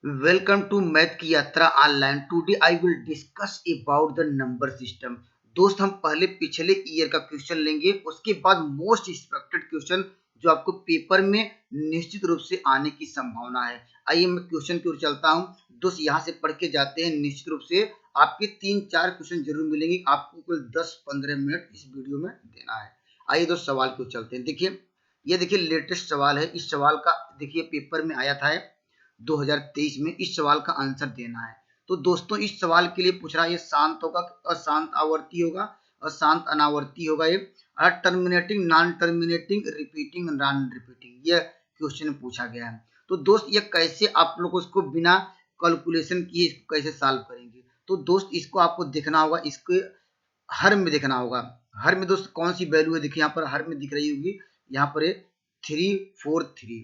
Welcome to math की यात्रा online. Today I will discuss about the number system. दोस्त हम पहले पिछले ईयर का क्वेश्चन लेंगे, उसके बाद मोस्ट एक्सपेक्टेड क्वेश्चन जो आपको पेपर में निश्चित रूप से आने की संभावना है। आइए मैं क्वेश्चन की ओर चलता हूं। दोस्त यहाँ से पढ़ के जाते हैं। निश्चित रूप से आपके 3-4 क्वेश्चन जरूर मिलेंगे। आपको कुल 10-15 मिनट इस वीडियो में देना है। आइए दोस्त सवाल की ओर चलते हैं। देखिए, ये देखिए लेटेस्ट सवाल है। इस सवाल का देखिए पेपर में आया था 2023 में। इस सवाल का आंसर देना है। तो दोस्तों इस सवाल के लिए पूछ रहा है ये शांत होगा, अशांत आवर्ती होगा, अशांत अनावर्ती होगा, ये terminating, non terminating, repeating, non repeating, ये क्वेश्चन पूछा गया है। तो दोस्त ये कैसे आप लोग इसको बिना कैलकुलेशन किए इसको कैसे सॉल्व करेंगे? तो दोस्त इसको आपको देखना होगा, इसके हर में देखना होगा। हर में दोस्त कौन सी वैल्यू है? देखिए यहाँ पर हर में दिख रही होगी, यहाँ पर 343।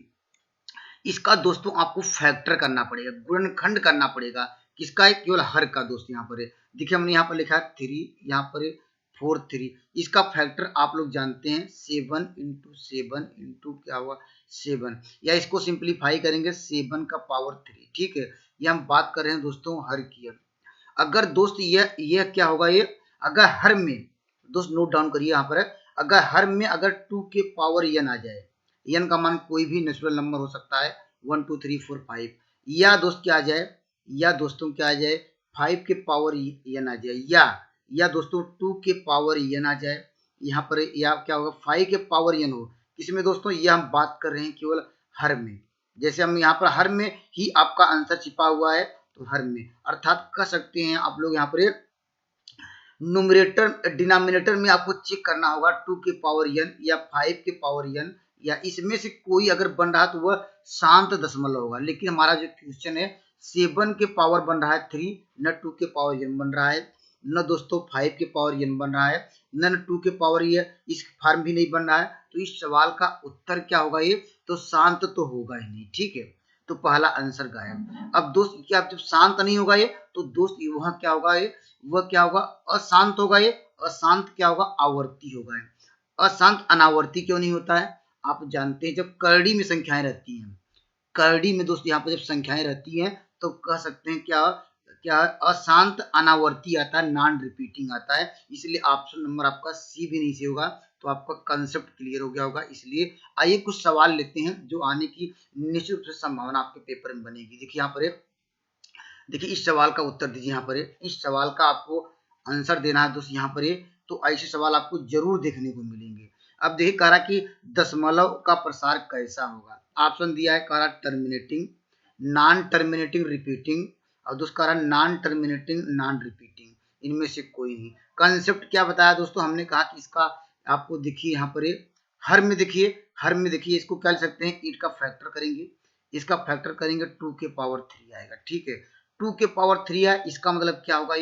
इसका दोस्तों आपको फैक्टर करना पड़ेगा, गुणनखंड करना पड़ेगा। किसका है? केवल हर का। दोस्त यहाँ पर देखिए हमने यहाँ पर लिखा है 3, यहाँ पर 43। इसका फैक्टर आप लोग जानते हैं 7 इंटू 7 इंटू क्या हुआ 7, या इसको सिंप्लीफाई करेंगे 7 का पावर 3। ठीक है, ये हम बात कर रहे हैं दोस्तों हर की। अगर दोस्त ये क्या होगा, ये अगर हर में, दोस्त नोट डाउन करिए यहाँ पर, अगर हर में अगर 2 के पावर n आ जाए, n का मान कोई भी नेचुरल नंबर हो सकता है, 1 2 3 4 5, या दोस्त क्या आ जाए, या दोस्तों क्या आ जाए 5 के पावर n आ जाए, या दोस्तों 2 के पावर n आ जाए यहाँ पर, या क्या होगा 5 के पावर n हो। इसमें दोस्तों ये हम बात कर रहे हैं केवल हर में। जैसे हम यहाँ पर हर में ही आपका आंसर छिपा हुआ है, तो हर में अर्थात कह सकते हैं आप लोग यहाँ पर न्यूमरेटर डिनोमिनेटर में आपको चेक करना होगा 2 के पावर n या 5 के पावर n, या इसमें से कोई अगर बन रहा तो वह शांत दशमलव होगा। लेकिन हमारा जो क्वेश्चन है 7 के पावर बन रहा है 3, न 2 के पावर n बन रहा है, न दोस्तों 5 के पावर n बन रहा है, न 2 के पावर ये इस फॉर्म भी नहीं बन रहा है। तो इस सवाल का उत्तर क्या होगा? ये तो शांत तो होगा ही नहीं। ठीक है, तो पहला आंसर गायब। अब दोस्त क्या जब शांत नहीं होगा ये, तो दोस्त वहां क्या होगा, ये वह क्या होगा अशांत होगा। ये अशांत क्या होगा? आवर्ती होगा। अशांत अनावर्ती क्यों नहीं होता है? आप जानते हैं जब करड़ी में संख्याएं रहती हैं, करड़ी में दोस्त यहाँ पर जब संख्याएं रहती हैं तो कह सकते हैं क्या क्या अशांत अनावर्ती आता है, नॉन रिपीटिंग आता है। इसलिए ऑप्शन नंबर आपका सी भी नहीं से होगा। तो आपका कंसेप्ट क्लियर हो गया होगा। इसलिए आइए कुछ सवाल लेते हैं जो आने की निश्चित रूप से संभावना आपके पेपर में बनेगी। देखिए यहाँ पर देखिए इस सवाल का उत्तर दीजिए। यहाँ पर इस सवाल का आपको आंसर देना है दोस्त। यहाँ पर तो ऐसे सवाल आपको जरूर देखने को मिलेंगे। अब देखिए कह रहा कि दशमलव का प्रसार कैसा होगा। ऑप्शन दिया है, कह रहा टर्मिनेटिंग, नॉन टर्मिनेटिंग, रिपीटिंग, और दोस्त कह रहा नॉन टर्मिनेटिंग, नॉन रिपीटिंग, इनमें से कोई नहीं। कंसेप्ट क्या बताया दोस्तों? हमने कहा कि इसका आपको देखिए यहाँ पर हर में देखिए, हर में देखिए इसको क्या लिख सकते हैं, 8 का फैक्टर करेंगे, इसका फैक्टर करेंगे 2 के पावर 3 आएगा। ठीक है, 2 के पावर 3 है, इसका मतलब क्या होगा,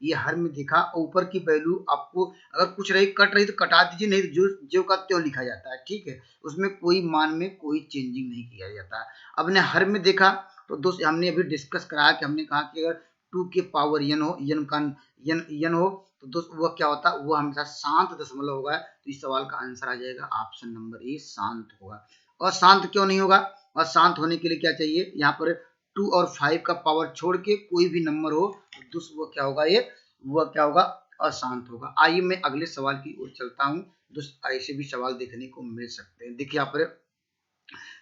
ये हर में दिखा। ऊपर की वैल्यू आपको अगर कुछ रही कट रही तो कटा दीजिए, नहीं तो जो का त्यों लिखा जाता है। ठीक है, उसमें कोई मान में कोई चेंजिंग नहीं किया जाता है। अब ने हर में देखा तो दोस्त हमने अभी डिस्कस कराया कि हमने कहा कि अगर 2 के पावर n हो, n हो, तो दोस्त वह क्या होता है, वो हमेशा शांत दशमलव होगा। तो इस सवाल का आंसर आ जाएगा ऑप्शन नंबर ए, शांत होगा। और शांत क्यों नहीं होगा? और शांत होने के लिए क्या चाहिए? यहाँ पर 2 और 5 का पावर छोड़ के कोई भी नंबर हो तो दोस्त वो क्या होगा, वह क्या होगा, अशांत होगा। आइए मैं अगले सवाल की ओर चलता हूँ। दोस्त ऐसे भी सवाल देखने को मिल सकते हैं। देखिए यहाँ पर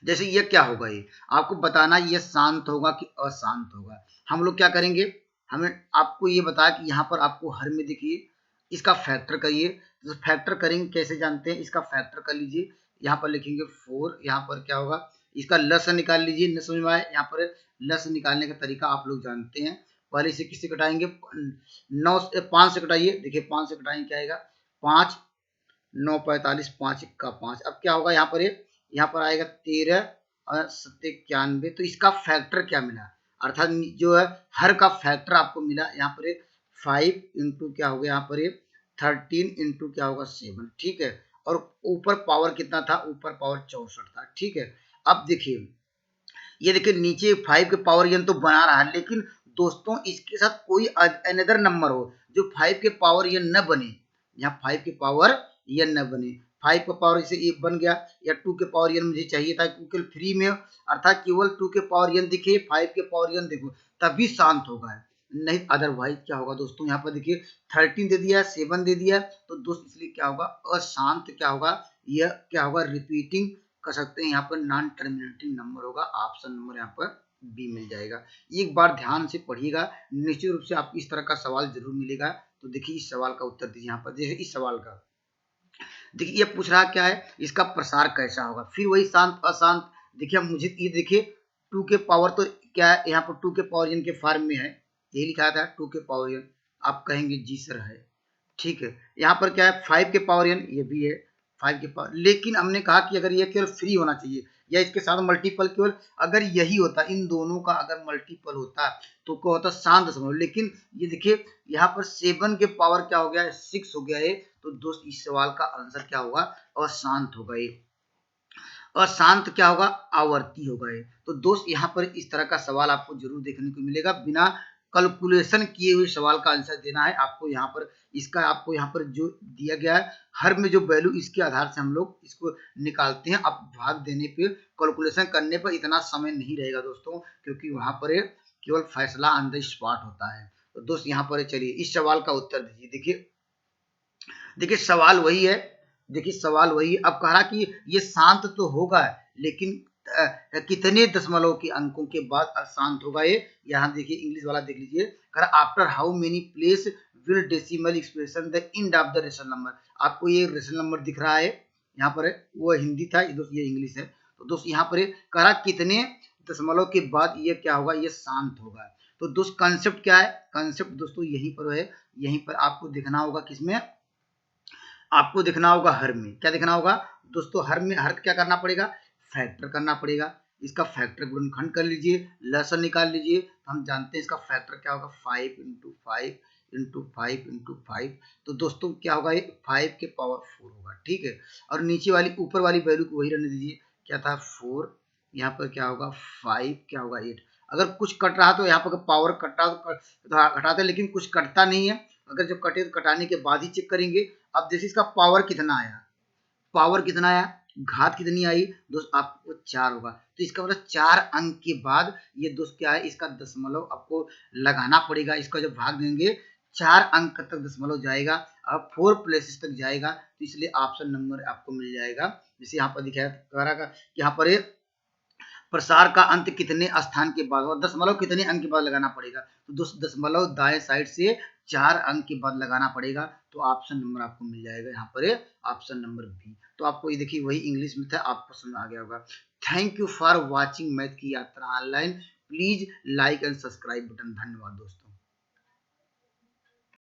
जैसे ये क्या होगा, ये आपको बताना ये शांत होगा कि अशांत होगा। हम लोग क्या करेंगे, हमें आपको ये बताया कि यहाँ पर आपको हर में देखिए इसका फैक्टर करिए। तो फैक्टर करेंगे कैसे जानते हैं, इसका फैक्टर कर लीजिए, यहाँ पर लिखेंगे 4, यहाँ पर क्या होगा इसका लस निकाल लीजिए। न समझ में आए, यहाँ पर लस निकालने का तरीका आप लोग जानते हैं। पहले से किससे कटाएंगे, 5 से कटाइए। देखिए 5 से कटाएंगे क्या आएगा, 5 9 45, 5 1 5। अब क्या होगा यहाँ पर आएगा 13 और 7 91। तो इसका फैक्टर क्या मिला, अर्थात जो है हर का फैक्टर आपको मिला यहाँ पर 5 इंटू क्या हो गया, यहाँ पर 13 इंटू क्या होगा 7। ठीक है, और ऊपर पावर कितना था, ऊपर पावर 64 था। ठीक है, अब देखिए ये देखिए नीचे 5 के पावर n तो बना रहा है, लेकिन दोस्तों इसके साथ कोई अनदर नंबर हो जो 5 के पावर n न बने, यहाँ 5 के पावर n न बने, 5 का पावर जैसे ये बन गया, या 2 के पावर n मुझे चाहिए था केवल फ्री में, अर्थात केवल 2 के पावर n दिखे, 5 के पावर n देखो, तभी शांत होगा, नहीं अदरवाइज क्या होगा दोस्तों। यहाँ पर देखिए 13 दे दिया, 7 दे दिया, तो दोस्त इसलिए क्या होगा, अशांत क्या होगा, यह क्या होगा, रिपीटिंग कर सकते हैं, यहाँ पर नॉन टर्मिनेटिंग नंबर होगा, ऑप्शन नंबर यहाँ पर बी मिल जाएगा। एक बार ध्यान से पढ़िएगा, निश्चित रूप से आपको इस तरह का सवाल जरूर मिलेगा। तो देखिए इस सवाल का उत्तर दीजिए। यहाँ पर देखिए इस सवाल का देखिए ये पूछ रहा क्या है, इसका प्रसार कैसा होगा, फिर वही शांत अशांत। देखिए मुझे ये देखिए 2 के पावर तो क्या है, यहाँ पर 2 के पावर n के फॉर्म में है, यही लिखा था 2 के पावर n, आप कहेंगे जी सर है, ठीक है। यहाँ पर क्या है 5 के पावर n, ये भी है 5 के पावर, लेकिन हमने कहा कि अगर ये केवल फ्री होना चाहिए या इसके साथ मल्टीपल, केवल अगर यही होता, इन दोनों का अगर मल्टीपल होता तो क्या होता, शांत दशमलव। लेकिन ये देखिए यहाँ पर 7 के पावर क्या हो गया है, 6 हो गया है, तो दोस्त इस सवाल का आंसर क्या होगा, अशांत होगा ये, अशांत क्या होगा, आवर्ती होगा ये। तो दोस्त यहाँ पर इस तरह का सवाल आपको जरूर देखने को मिलेगा, बिना कैलकुलेशन किए हुए सवाल का आंसर देना है आपको। यहाँ पर इसका आपको यहाँ पर जो दिया गया है, हर में जो वैल्यू, इसके आधार से हम लोग इसको निकालते हैं। अब भाग देने पे, कैलकुलेशन करने पर इतना समय नहीं रहेगा दोस्तों, क्योंकि वहां पर केवल फैसला ऑन द स्पॉट होता है। तो दोस्त यहाँ पर चलिए इस सवाल का उत्तर दीजिए। देखिए देखिए सवाल वही है, देखिए सवाल वही है। अब कह रहा कि ये शांत तो होगा, लेकिन कितने दशमलव के अंकों के बाद शांत होगा ये। यहाँ देखिए इंग्लिश वाला देख लीजिए, कह रहा after how many place will decimal expression the end of the rational number. आपको ये रेशनल नंबर दिख रहा है, यहाँ पर वो हिंदी था, दोस्त ये इंग्लिश है। तो दोस्त यहाँ पर कह रहा कितने दशमलव के बाद ये क्या होगा, ये शांत होगा। तो दोस्त कंसेप्ट क्या है, कंसेप्ट दोस्तों यहीं पर है, यहीं पर आपको देखना होगा, किसमें आपको देखना होगा, हर में। क्या देखना होगा दोस्तों, हर में, हर क्या करना पड़ेगा, फैक्टर करना पड़ेगा। इसका फैक्टर गुणनखंड कर लीजिए, लसन निकाल लीजिए, तो हम जानते हैं इसका फैक्टर क्या होगा, 5 इंटू 5 इंटू 5 इंटू 5। तो दोस्तों क्या होगा, ये 5 के पावर 4 होगा, ठीक है। और नीचे वाली ऊपर वाली वैल्यू को वही रहने दीजिए, क्या था 4, यहाँ पर क्या होगा 5, क्या होगा 8। अगर कुछ कट रहा तो यहाँ पर पावर कटा तो घटाते, लेकिन कुछ कटता नहीं है। अगर जब कटे तो कटाने के बाद ही चेक करेंगे। अब जैसे इसका पावर कितना आया, पावर कितना आया, घात कितनी आई दोस्त, आपको 4 होगा। तो इसका मतलब 4 अंक के बाद ये दोस्त क्या है, इसका दशमलव आपको लगाना पड़ेगा। इसका जब भाग देंगे 4 अंक तक दशमलव जाएगा, अब 4 प्लेसेस तक जाएगा, तो इसलिए ऑप्शन नंबर आपको मिल जाएगा। जैसे यहाँ पर दिखाया कह रहा का यहाँ पर प्रसार का अंत कितने स्थान के बाद, और दशमलव कितने अंक के बाद लगाना पड़ेगा, तो दोस्त दशमलव दाएं साइड से 4 अंक के बाद लगाना पड़ेगा। तो ऑप्शन नंबर आपको मिल जाएगा यहाँ पर, ऑप्शन नंबर बी। तो आपको ये देखिए वही इंग्लिश में था, आपको समझ आ गया होगा। Thank you for watching math की यात्रा online. Please like and subscribe button. धन्यवाद दोस्तों।